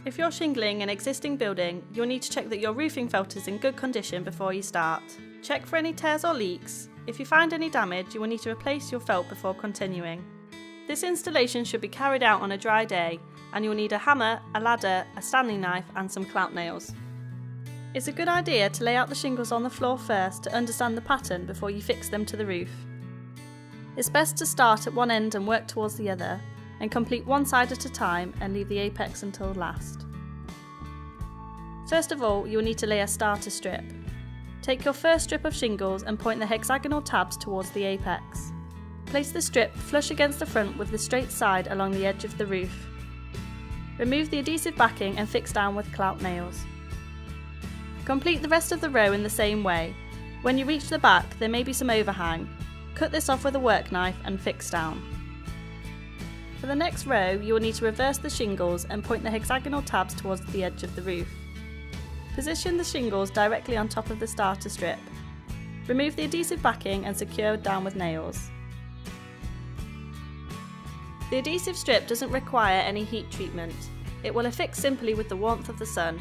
If you're shingling an existing building, you'll need to check that your roofing felt is in good condition before you start. Check for any tears or leaks. If you find any damage, you will need to replace your felt before continuing. This installation should be carried out on a dry day, and you'll need a hammer, a ladder, a Stanley knife and some clamp nails. It's a good idea to lay out the shingles on the floor first to understand the pattern before you fix them to the roof. It's best to start at one end and work towards the other, and complete one side at a time and leave the apex until last. First of all, you'll need to lay a starter strip. Take your first strip of shingles and point the hexagonal tabs towards the apex. Place the strip flush against the front with the straight side along the edge of the roof. Remove the adhesive backing and fix down with clamp nails. Complete the rest of the row in the same way. When you reach the back, there may be some overhang. Cut this off with a work knife and fix down. For the next row, you will need to reverse the shingles and point the hexagonal tabs towards the edge of the roof. Position the shingles directly on top of the starter strip. Remove the adhesive backing and secure down with nails. The adhesive strip doesn't require any heat treatment. It will affix simply with the warmth of the sun.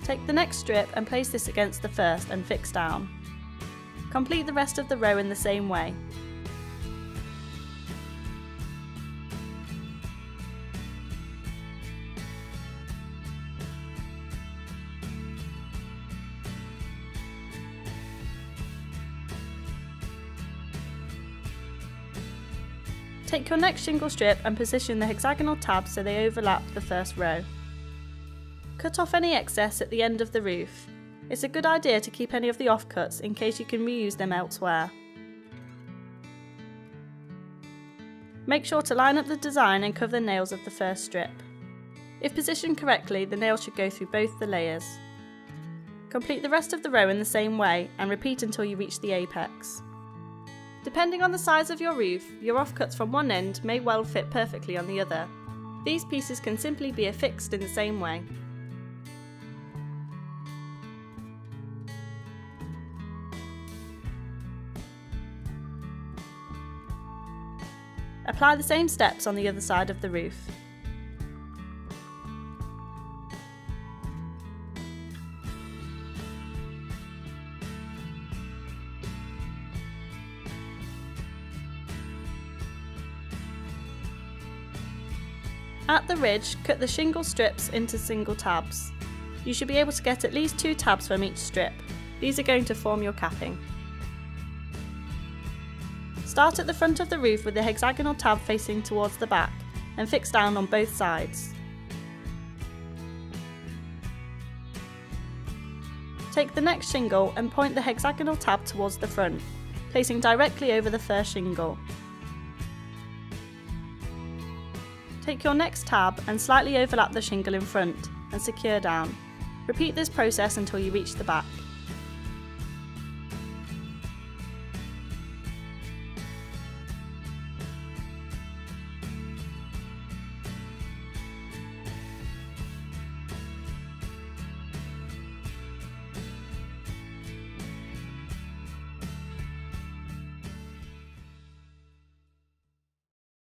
Take the next strip and place this against the first and fix down. Complete the rest of the row in the same way. Take your next shingle strip and position the hexagonal tabs so they overlap the first row. Cut off any excess at the end of the roof. It's a good idea to keep any of the offcuts in case you can reuse them elsewhere. Make sure to line up the design and cover the nails of the first strip. If positioned correctly, the nails should go through both the layers. Complete the rest of the row in the same way and repeat until you reach the apex. Depending on the size of your roof, your offcuts from one end may well fit perfectly on the other. These pieces can simply be affixed in the same way. Apply the same steps on the other side of the roof. At the ridge, cut the shingle strips into single tabs. You should be able to get at least 2 tabs from each strip. These are going to form your capping. Start at the front of the roof with the hexagonal tab facing towards the back and fix down on both sides. Take the next shingle and point the hexagonal tab towards the front, placing directly over the first shingle. Take your next tab and slightly overlap the shingle in front and secure down. Repeat this process until you reach the back.